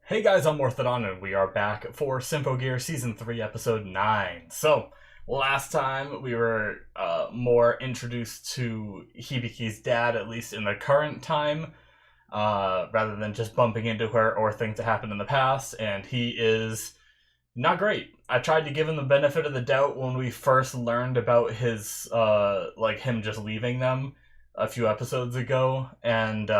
Hey guys, I'm Morthadon, and we are back for Symphogear Season 3, Episode 9. So, last time we were more introduced to Hibiki's dad, at least in the current time, rather than just bumping into her or things that happened in the past, and he is not great. I tried to give him the benefit of the doubt when we first learned about his, him just leaving them a few episodes ago, and,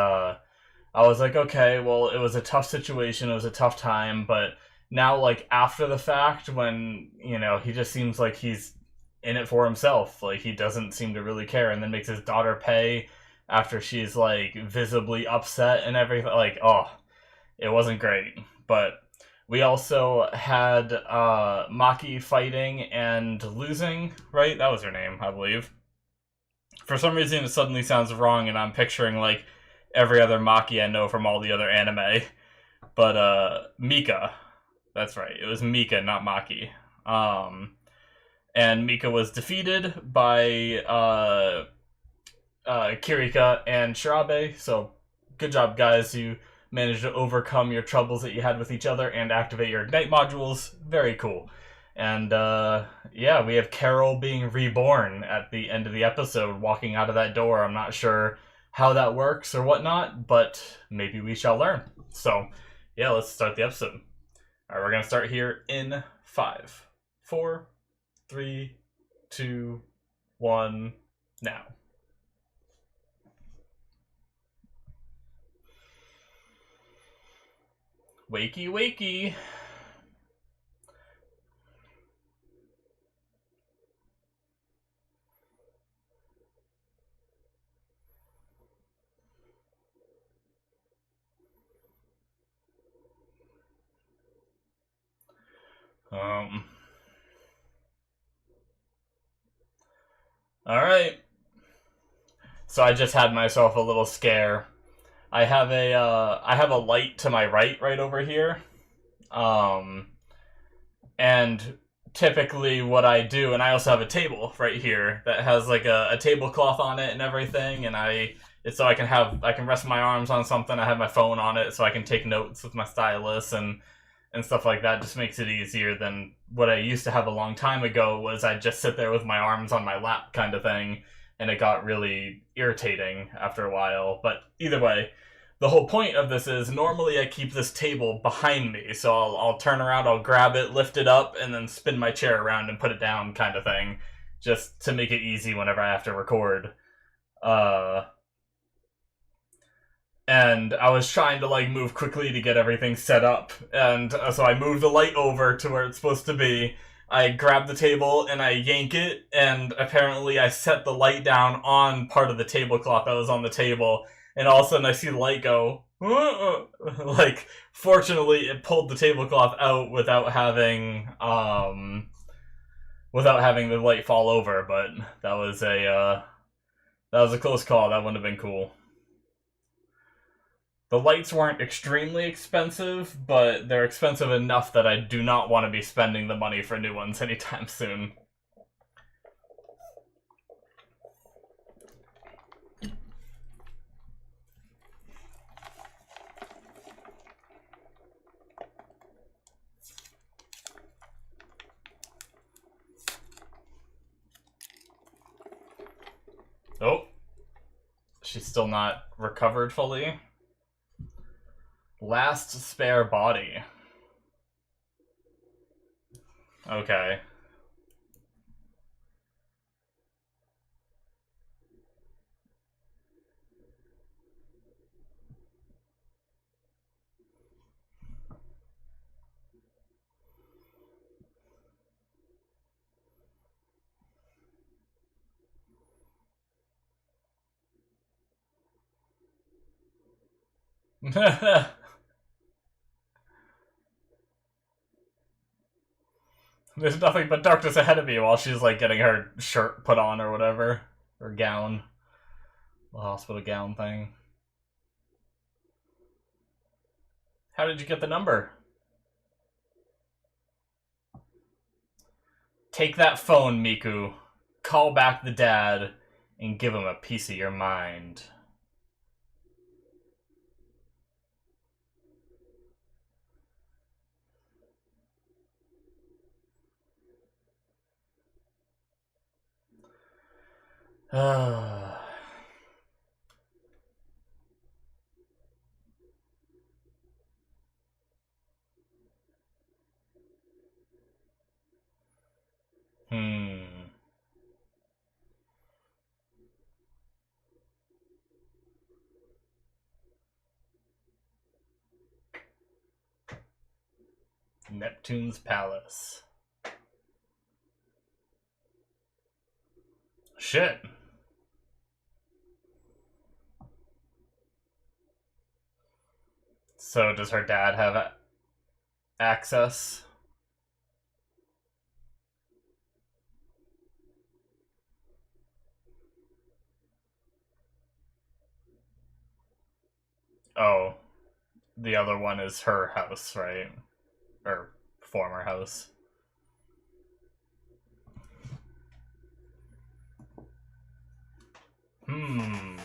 I was like, okay, well, it was a tough situation, it was a tough time, but now, like, after the fact, when, he just seems like he's in it for himself, like, he doesn't seem to really care, and then makes his daughter pay after she's, like, visibly upset and everything, like, oh, it wasn't great, but we also had, Maki fighting and losing, right? That was her name, I believe. For some reason, it suddenly sounds wrong, and I'm picturing, like, every other Maki I know from all the other anime. But, Mika. That's right. It was Mika, not Maki. And Mika was defeated by, Kirika and Shirabe. So, good job, guys. You managed to overcome your troubles that you had with each other and activate your Ignite modules. Very cool. And, yeah, we have Carol being reborn at the end of the episode, walking out of that door. I'm not sure how that works or whatnot, but maybe we shall learn. So, yeah, let's start the episode. Alright, we're going to start here in 5, 4, 3, 2, 1, now. Wakey, wakey. Alright. So I just had myself a little scare. I have a light to my right over here. And typically what I do, and I also have a table right here that has like a tablecloth on it and everything, and it's so I can rest my arms on something. I have my phone on it so I can take notes with my stylus and stuff like that. Just makes it easier than what I used to have a long time ago, was I'd just sit there with my arms on my lap kind of thing, and it got really irritating after a while. But either way, the whole point of this is, normally I keep this table behind me, so I'll turn around, I'll grab it, lift it up, and then spin my chair around and put it down kind of thing, just to make it easy whenever I have to record. And I was trying to, like, move quickly to get everything set up, and so I moved the light over to where it's supposed to be. I grab the table and I yank it, and apparently I set the light down on part of the tablecloth that was on the table, and all of a sudden I see the light go, like, fortunately it pulled the tablecloth out without having the light fall over, but that was a close call. That wouldn't have been cool. The lights weren't extremely expensive, but they're expensive enough that I do not want to be spending the money for new ones anytime soon. Oh. She's still not recovered fully. Last spare body. Okay. There's nothing but darkness ahead of me while she's, like, getting her shirt put on or whatever. Or gown. The hospital gown thing. How did you get the number? Take that phone, Miku. Call back the dad and give him a piece of your mind. Hmm. Neptune's Palace. Shit. So does her dad have access? Oh, the other one is her house, right? Or former house. Hmm.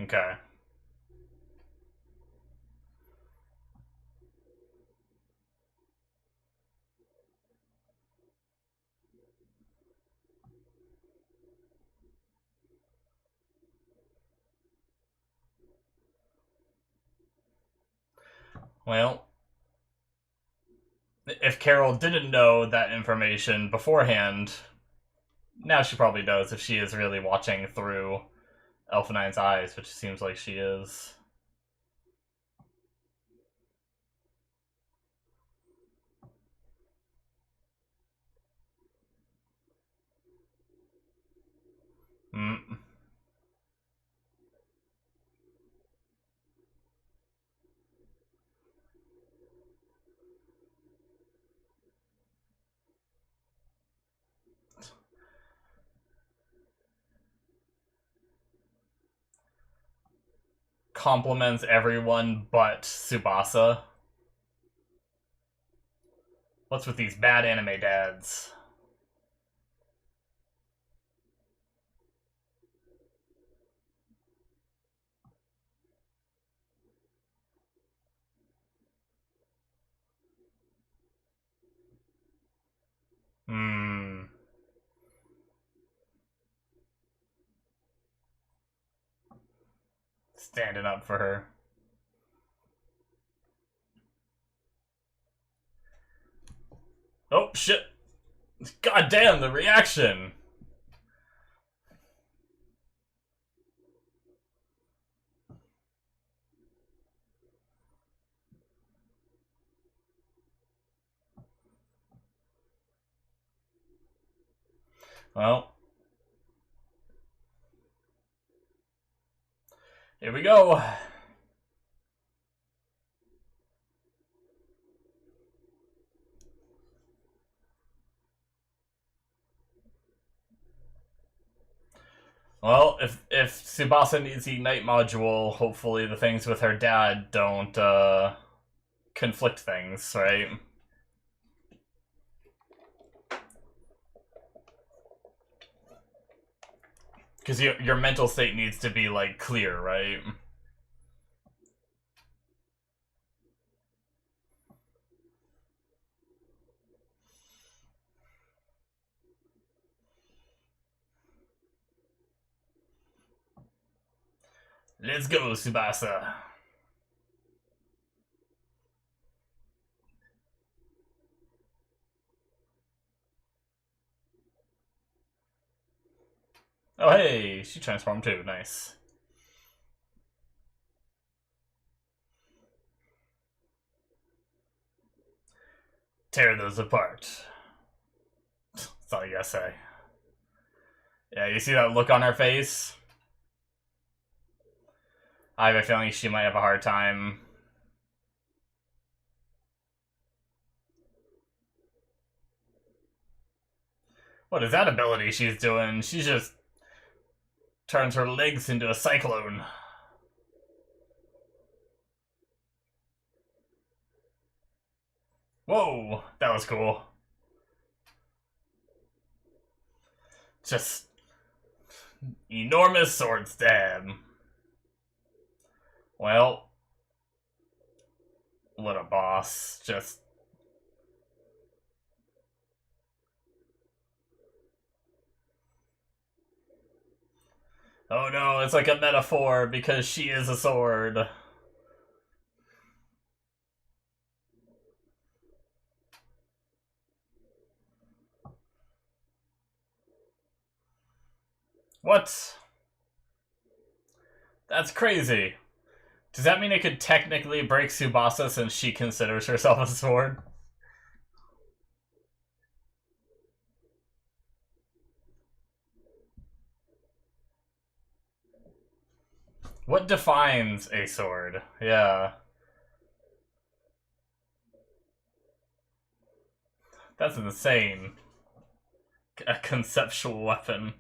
Okay. Well, if Carol didn't know that information beforehand, now she probably does if she is really watching through Elfanine's eyes, which seems like she is. Mm. Compliments everyone but Tsubasa. What's with these bad anime dads? Hmm. Standing up for her. Oh, shit. God damn, the reaction. Well, here we go. Well, if Tsubasa needs the Ignite module, hopefully the things with her dad don't conflict things, right? Because your mental state needs to be like clear, right? Let's go, Tsubasa. Oh hey, she transformed too. Nice. Tear those apart. That's all you gotta say. Yeah, you see that look on her face? I have a feeling she might have a hard time. What is that ability she's doing? She just turns her legs into a cyclone. Whoa, that was cool. Just enormous sword stab. Well, what a boss. Just... oh no, it's like a metaphor because she is a sword. What? That's crazy. Does that mean it could technically break Tsubasa since she considers herself a sword? What defines a sword? Yeah. That's insane. A conceptual weapon.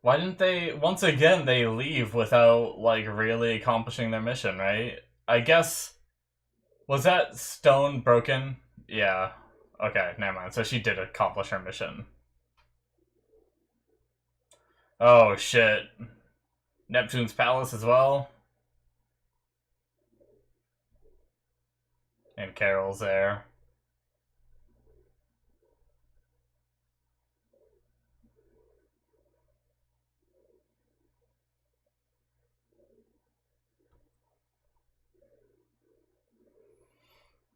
Why didn't they... once again, they leave without, like, really accomplishing their mission, right? I guess... was that stone broken? Yeah. Okay, never mind. So she did accomplish her mission. Oh, shit. Neptune's palace as well. And Carol's there.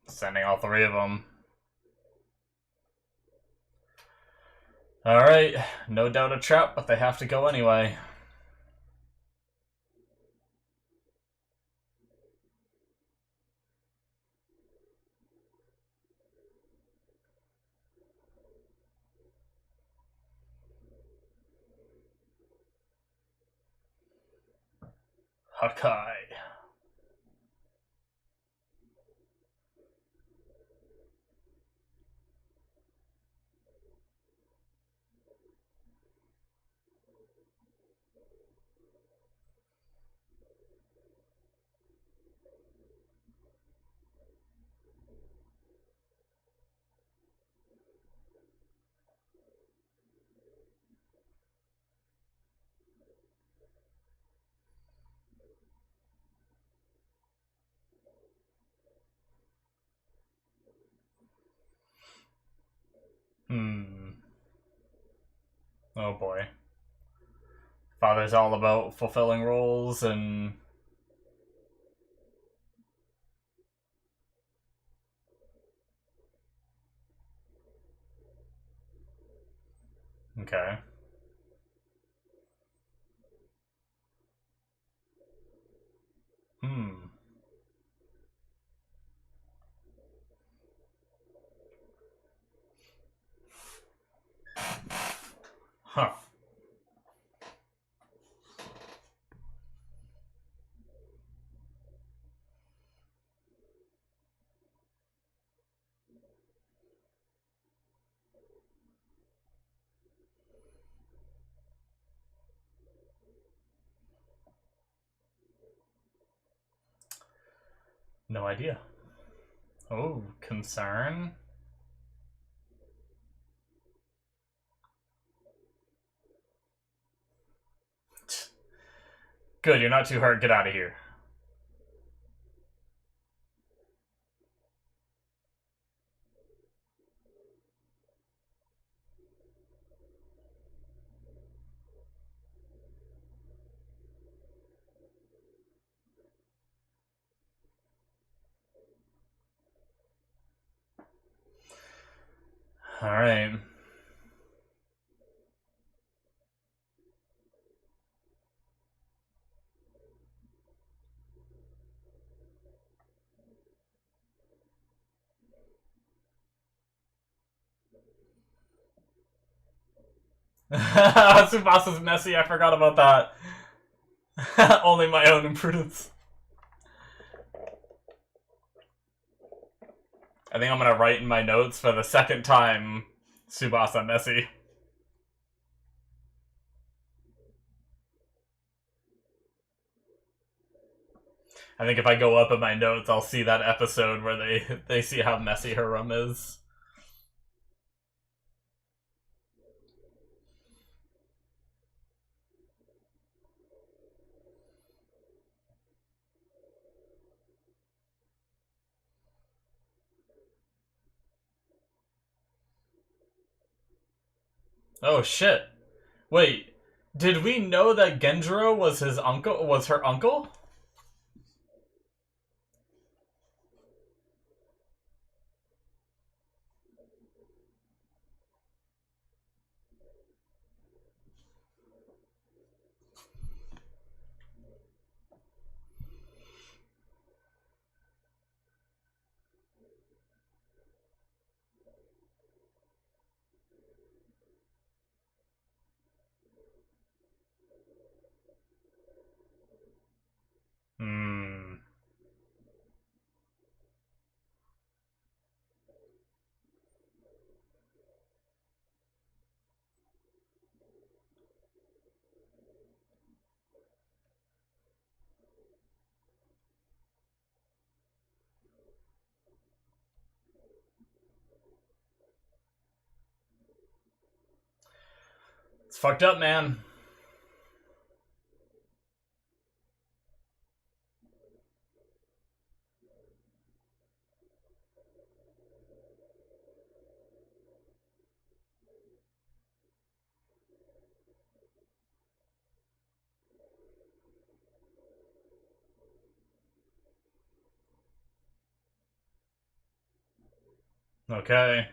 Sending all three of them. Alright, no doubt a trap, but they have to go anyway. Hakai. Oh boy. Father's all about fulfilling roles and... okay. Huh. No idea. Oh, concern? Good, you're not too hurt. Get out of here. Alright. Tsubasa's messy, I forgot about that. Only my own imprudence. I think I'm gonna write in my notes for the second time, Tsubasa messy. I think if I go up in my notes, I'll see that episode where they see how messy her room is. Oh shit. Wait, did we know that Genjiro was his uncle? Was her uncle? Hmm. It's fucked up, man. Okay.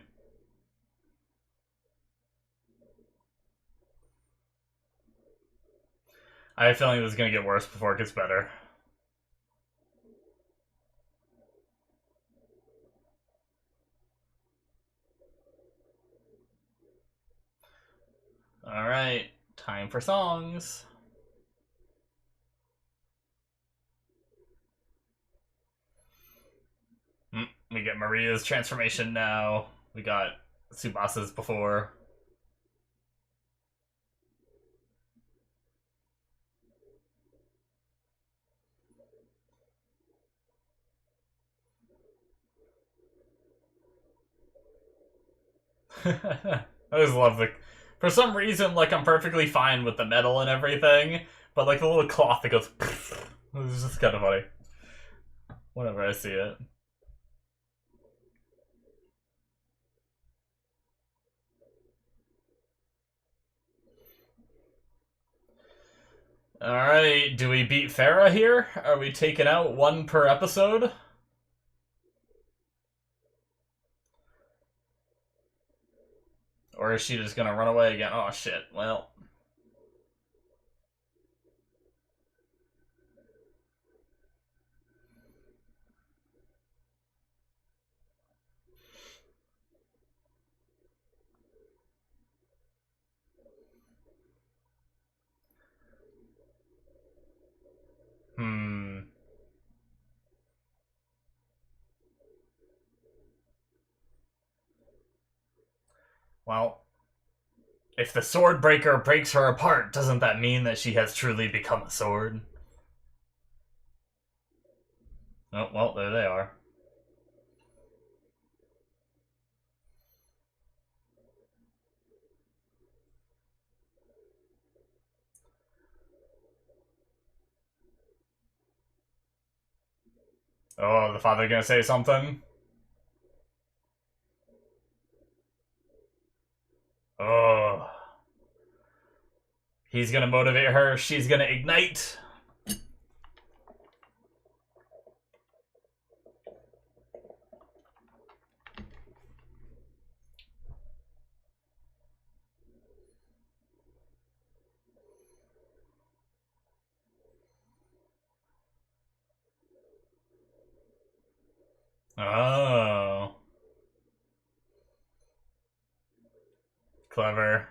I have a feeling this is gonna get worse before it gets better. Alright, time for songs. We get Maria's transformation now. We got Tsubasa's before. I always love the. For some reason, like, I'm perfectly fine with the metal and everything, but like the little cloth that goes. It's just kind of funny. Whenever I see it. Alright, do we beat Farah here? Are we taking out one per episode? Or is she just gonna run away again? Oh shit, well. Hmm. Well, if the sword breaker breaks her apart, doesn't that mean that she has truly become a sword? Oh, well, there they are. Oh, the father gonna say something? Oh. He's gonna motivate her, she's gonna ignite. Oh. Clever.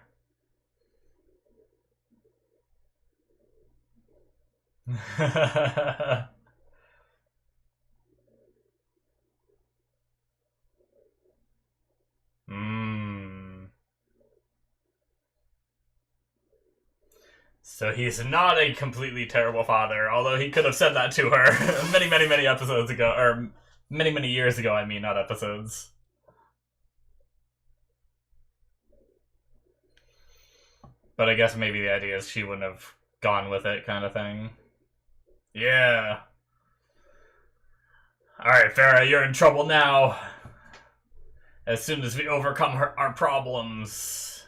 Mmm. So he's not a completely terrible father, although he could have said that to her many, many, many episodes ago, or many, many years ago, I mean, not episodes. But I guess maybe the idea is she wouldn't have gone with it, kind of thing. Yeah. Alright, Farah, you're in trouble now. As soon as we overcome our problems.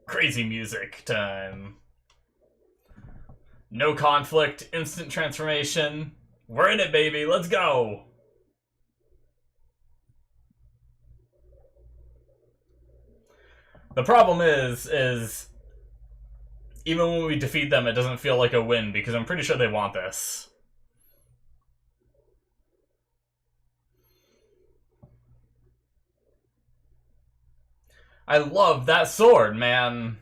Crazy music time. No conflict, instant transformation. We're in it, baby, let's go! The problem is even when we defeat them, it doesn't feel like a win, because I'm pretty sure they want this. I love that sword, man.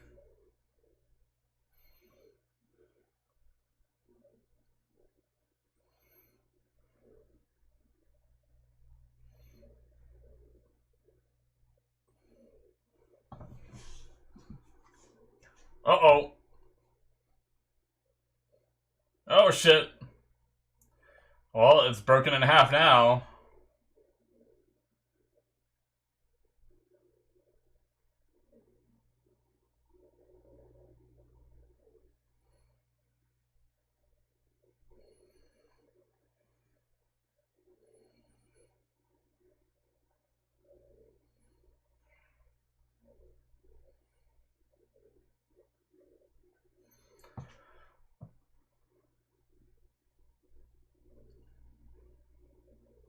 Uh-oh. Oh, shit. Well, it's broken in half now.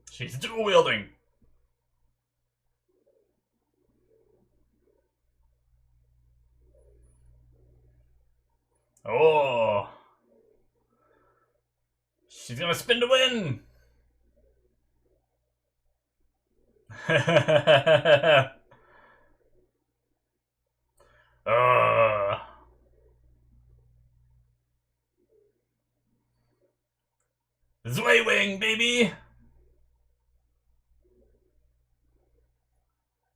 She's dual wielding. Oh. She's gonna spin to win. Zway wing, baby.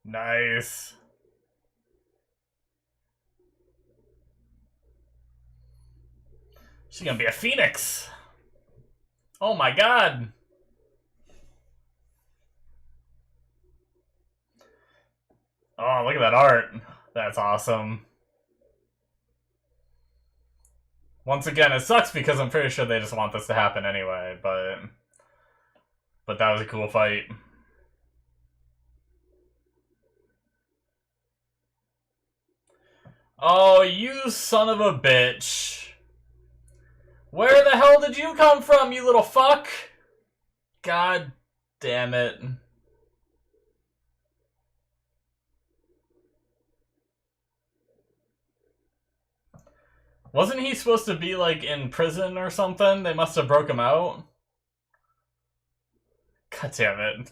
Nice. She's gonna be a phoenix. Oh my god. Oh, look at that art. That's awesome. Once again, it sucks because I'm pretty sure they just want this to happen anyway, but that was a cool fight. Oh, you son of a bitch. Where the hell did you come from, you little fuck? God damn it. Wasn't he supposed to be, like, in prison or something? They must have broke him out. God damn it.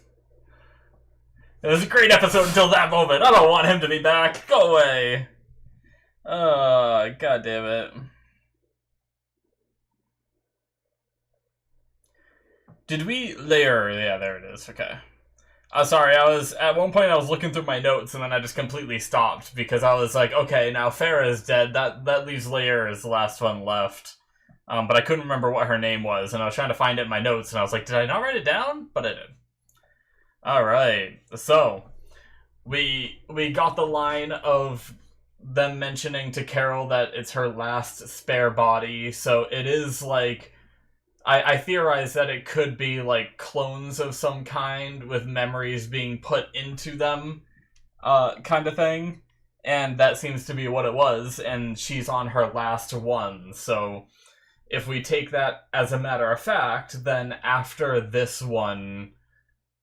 It was a great episode until that moment. I don't want him to be back. Go away. God damn it. Did we layer? Yeah, there it is. Okay. Sorry, at one point I was looking through my notes and then I just completely stopped because I was like, okay, now Farah is dead. That leaves Layer as the last one left. But I couldn't remember what her name was, and I was trying to find it in my notes, and I was like, did I not write it down? But I did. Alright, so we got the line of them mentioning to Carol that it's her last spare body, so it is like I theorize that it could be like clones of some kind with memories being put into them, kind of thing. And that seems to be what it was, and she's on her last one. So if we take that as a matter of fact, then after this one,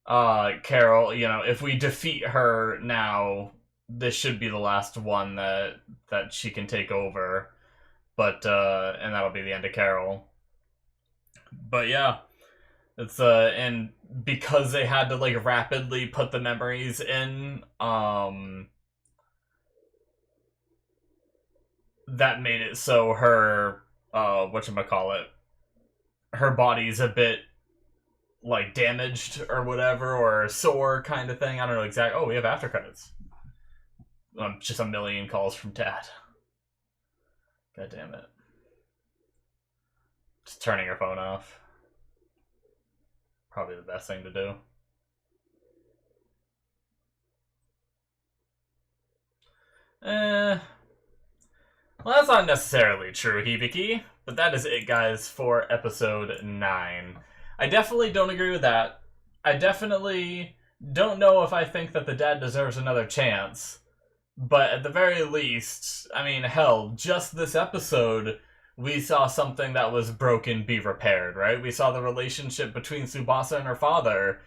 Carol, you know, if we defeat her now, this should be the last one that she can take over. But, and that'll be the end of Carol. But yeah, it's and because they had to like rapidly put the memories in, that made it so her whatchamacallit, her body's a bit like damaged or whatever, or sore kind of thing. I don't know exactly. Oh, we have after credits. Just a million calls from Dad. God damn it. Just turning her phone off. Probably the best thing to do. Well, that's not necessarily true, Hibiki. But that is it, guys, for episode 9. I definitely don't agree with that. I definitely don't know if I think that the dad deserves another chance. But at the very least, I mean, hell, just this episode, we saw something that was broken be repaired, right? We saw the relationship between Tsubasa and her father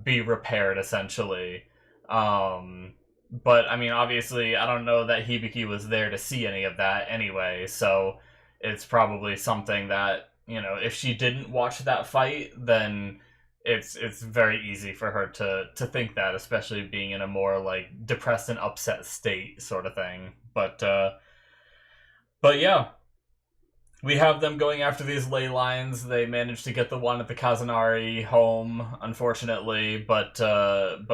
be repaired, essentially. But, I mean, obviously, I don't know that Hibiki was there to see any of that anyway, so it's probably something that, you know, if she didn't watch that fight, then it's very easy for her to think that, especially being in a more, like, depressed and upset state sort of thing. But yeah. We have them going after these ley lines. They managed to get the one at the Kazanari home, unfortunately, but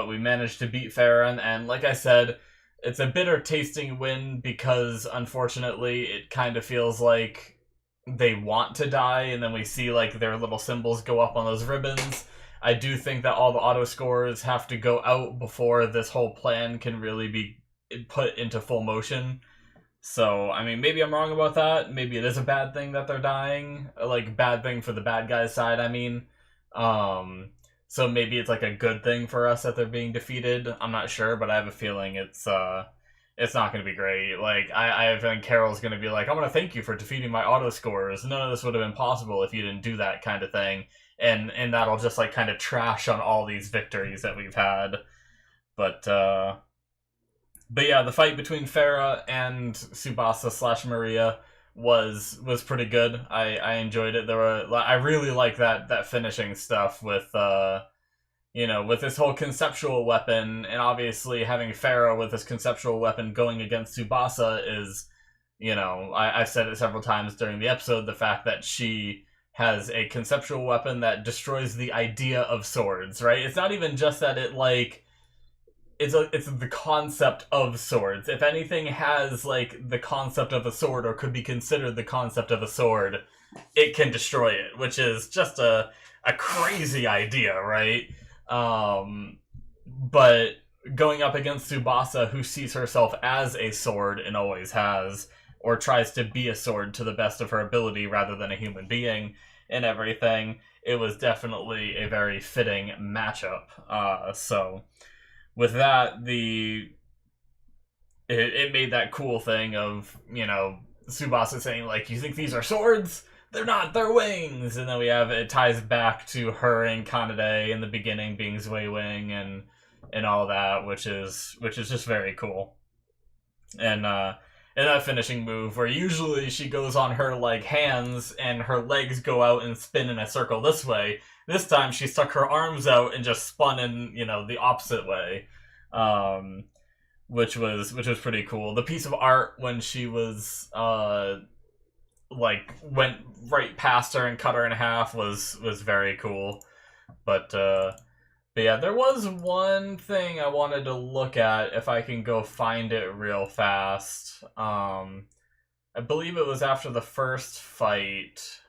we managed to beat Farron, and like I said, it's a bitter tasting win because, unfortunately, it kind of feels like they want to die, and then we see, like, their little symbols go up on those ribbons. I do think that all the auto scores have to go out before this whole plan can really be put into full motion. So, I mean, maybe I'm wrong about that. Maybe it is a bad thing that they're dying. Like, bad thing for the bad guy's side, I mean. So maybe it's like a good thing for us that they're being defeated. I'm not sure, but I have a feeling it's not going to be great. Like, I have a feeling Carol's going to be like, I want to thank you for defeating my auto scores. None of this would have been possible if you didn't do that kind of thing. And that'll just, like, kind of trash on all these victories that we've had. But yeah, the fight between Farah and Tsubasa / Maria was pretty good. I enjoyed it. I really like that finishing stuff with with this whole conceptual weapon, and obviously having Farah with this conceptual weapon going against Tsubasa is, I've said it several times during the episode, the fact that she has a conceptual weapon that destroys the idea of swords, right? It's not even just that it, like, it's the concept of swords. If anything has, like, the concept of a sword or could be considered the concept of a sword, it can destroy it, which is just a crazy idea, right? But going up against Tsubasa, who sees herself as a sword and always has, or tries to be a sword to the best of her ability rather than a human being and everything, it was definitely a very fitting matchup. So with that, it made that cool thing of, Tsubasa saying, like, you think these are swords? They're not, they're wings! And then it ties back to her and Kanade in the beginning being Zwei Wing and all that, which is just very cool. And that finishing move, where usually she goes on her, like, hands and her legs go out and spin in a circle this way, this time she stuck her arms out and just spun in, the opposite way. Which was pretty cool. The piece of art when she was went right past her and cut her in half was very cool. But yeah, there was one thing I wanted to look at if I can go find it real fast. I believe it was after the first fight.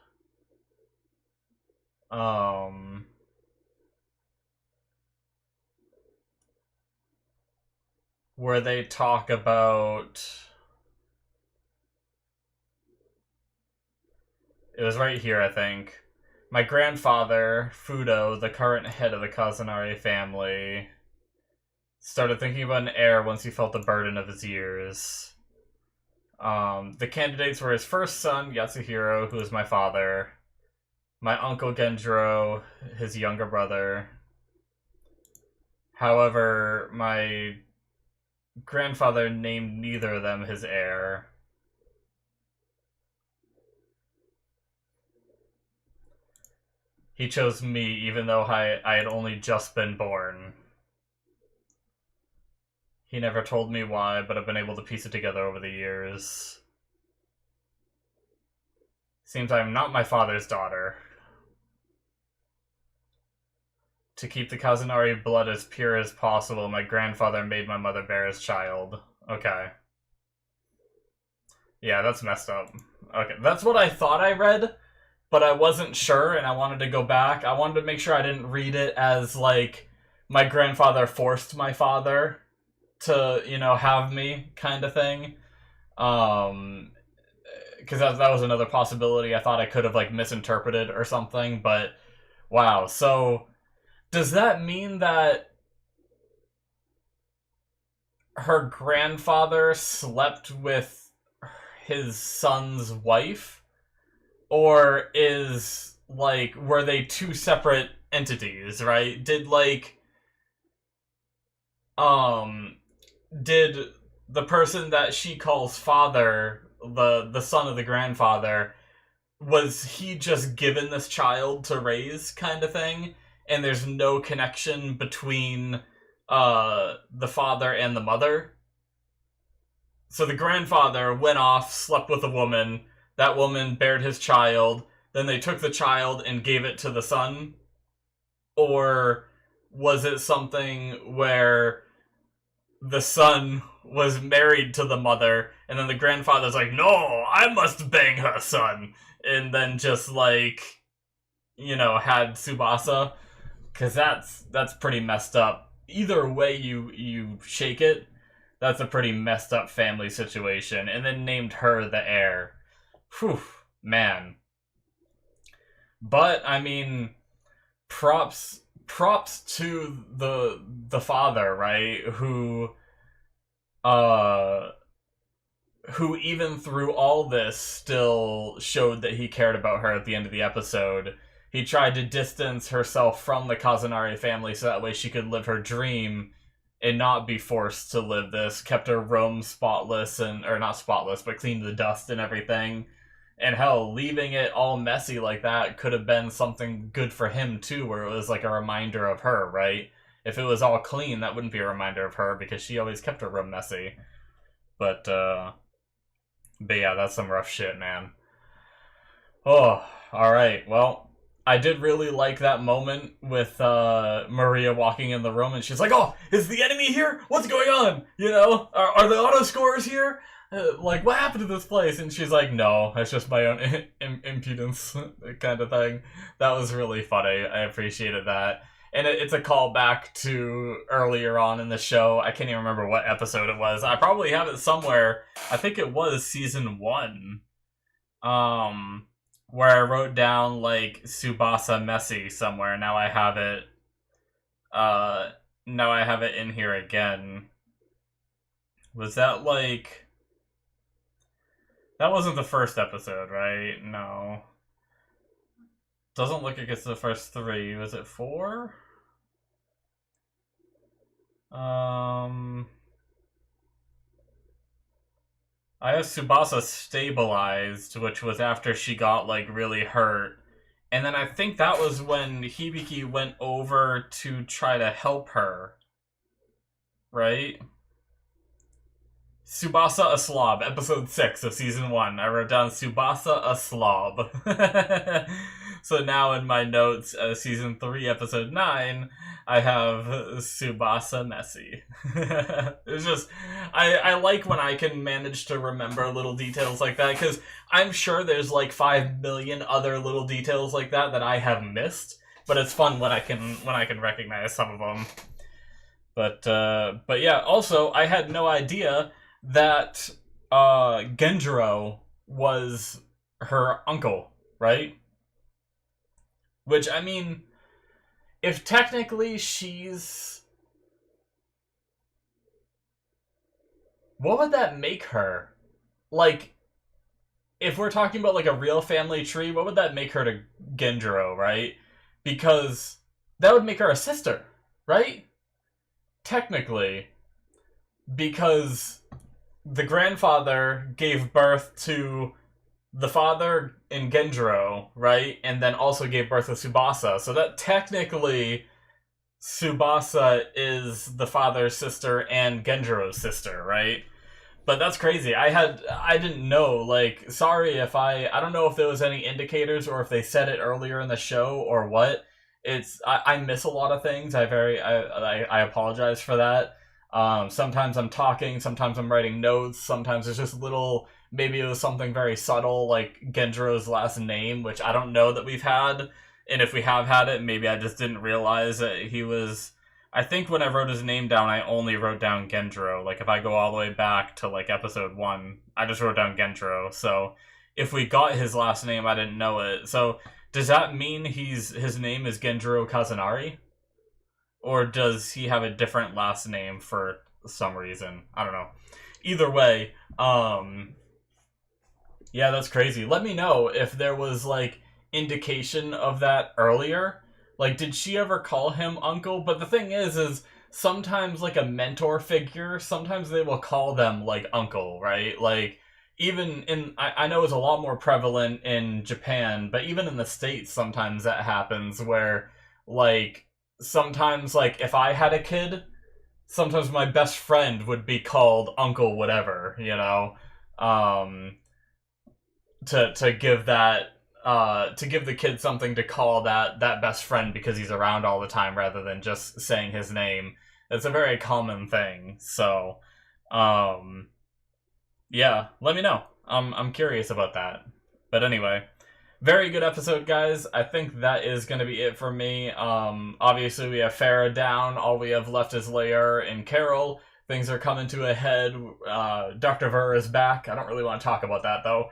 Where they talk about... It was right here, I think. My grandfather, Fudo, the current head of the Kazanari family, started thinking about an heir once he felt the burden of his years. The candidates were his first son, Yatsuhiro, who is my father, my uncle Genjiro, his younger brother. However, my grandfather named neither of them his heir. He chose me, even though I had only just been born. He never told me why, but I've been able to piece it together over the years. Seems I am not my father's daughter. To keep the Kazanari blood as pure as possible, my grandfather made my mother bear his child. Okay. Yeah, that's messed up. Okay, that's what I thought I read, but I wasn't sure, and I wanted to go back. I wanted to make sure I didn't read it as, like, my grandfather forced my father to, you know, have me, kind of thing. Because that was another possibility I thought I could have, like, misinterpreted or something, but wow. So, does that mean that her grandfather slept with his son's wife? Or is, like, were they two separate entities, right? Did the person that she calls father, the son of the grandfather, was he just given this child to raise, kind of thing? And there's no connection between the father and the mother? So the grandfather went off, slept with a woman, that woman bared his child, then they took the child and gave it to the son? Or was it something where the son was married to the mother, and then the grandfather's like, no, I must bang her son, and then just, like, you know, had Tsubasa? Because that's pretty messed up. Either way you shake it, that's a pretty messed up family situation. And then named her the heir. Whew, man. But, I mean, props to the father, right? Who even through all this still showed that he cared about her at the end of the episode. He tried to distance herself from the Kazunari family so that way she could live her dream and not be forced to live this. Kept her room spotless, or not spotless, but cleaned the dust and everything. And hell, leaving it all messy like that could have been something good for him too, where it was like a reminder of her, right? If it was all clean, that wouldn't be a reminder of her because she always kept her room messy. But yeah, that's some rough shit, man. Oh, alright, well, I did really like that moment with Maria walking in the room and she's like, oh, is the enemy here? What's going on? You know, are the auto scores here? Like, what happened to this place? And she's like, no, it's just my own impudence kind of thing. That was really funny. I appreciated that. And it's a callback to earlier on in the show. I can't even remember what episode it was. I probably have it somewhere. I think it was season 1. Where I wrote down, like, Tsubasa Messy somewhere. Now I have it. Now I have it in here again. Was that, like... That wasn't the first episode, right? No. Doesn't look like it's the first 3. Was it 4? I have Tsubasa stabilized, which was after she got, like, really hurt. And then I think that was when Hibiki went over to try to help her. Right? Tsubasa a slob, episode 6 of season 1. I wrote down Tsubasa a slob. So now in my notes, season 3, episode 9, I have Tsubasa messy. It's just, I like when I can manage to remember little details like that, because I'm sure there's like 5 million other little details like that I have missed, but it's fun when I can recognize some of them. But yeah, also, I had no idea that Genjiro was her uncle, right? Which, I mean, if technically she's... What would that make her? Like, if we're talking about, like, a real family tree, what would that make her to Genjiro, right? Because that would make her a sister, right? Technically. Because the grandfather gave birth to the father in Genjiro, right? And then also gave birth to Tsubasa. So that technically Tsubasa is the father's sister and Genjiro's sister, right? But that's crazy. I didn't know. Like, sorry if I don't know if there was any indicators or if they said it earlier in the show or what. I miss a lot of things. I apologize for that. Sometimes I'm talking, sometimes I'm writing notes, sometimes it's just little, maybe it was something very subtle, like Genjiro's last name, which I don't know that we've had, and if we have had it, maybe I just didn't realize that he was... I think when I wrote his name down, I only wrote down Genjiro. Like, if I go all the way back to, like, episode 1, I just wrote down Genjiro, so if we got his last name, I didn't know it. So, does that mean his name is Genjiro Kazunari? Or does he have a different last name for some reason? I don't know. Either way, yeah, that's crazy. Let me know if there was, like, indication of that earlier. Like, did she ever call him uncle? But the thing is sometimes, like, a mentor figure, sometimes they will call them, like, uncle, right? Like, even in... I know it's a lot more prevalent in Japan, but even in the States, sometimes that happens where, like... Sometimes, like, if I had a kid, sometimes my best friend would be called Uncle whatever, you know? To give that, to give the kid something to call that best friend because he's around all the time rather than just saying his name. It's a very common thing, so, yeah, let me know. I'm curious about that. But anyway... Very good episode, guys. I think that is going to be it for me. Obviously, we have Farah down. All we have left is Lair and Carol. Things are coming to a head. Dr. Ver is back. I don't really want to talk about that, though.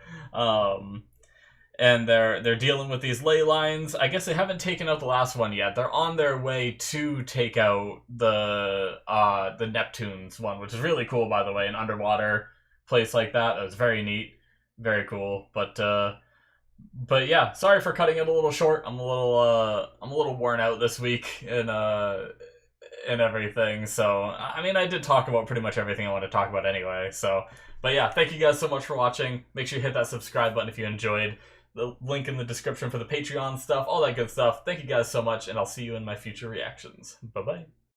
And they're dealing with these ley lines. I guess they haven't taken out the last one yet. They're on their way to take out the Neptune's one, which is really cool, by the way. An underwater place like that. That was very neat. Very cool. But yeah, sorry for cutting it a little short. I'm a little worn out this week and everything. So I mean, I did talk about pretty much everything I want to talk about anyway. So, but yeah, thank you guys so much for watching. Make sure you hit that subscribe button if you enjoyed. The link in the description for the Patreon stuff, all that good stuff. Thank you guys so much, and I'll see you in my future reactions. Bye bye.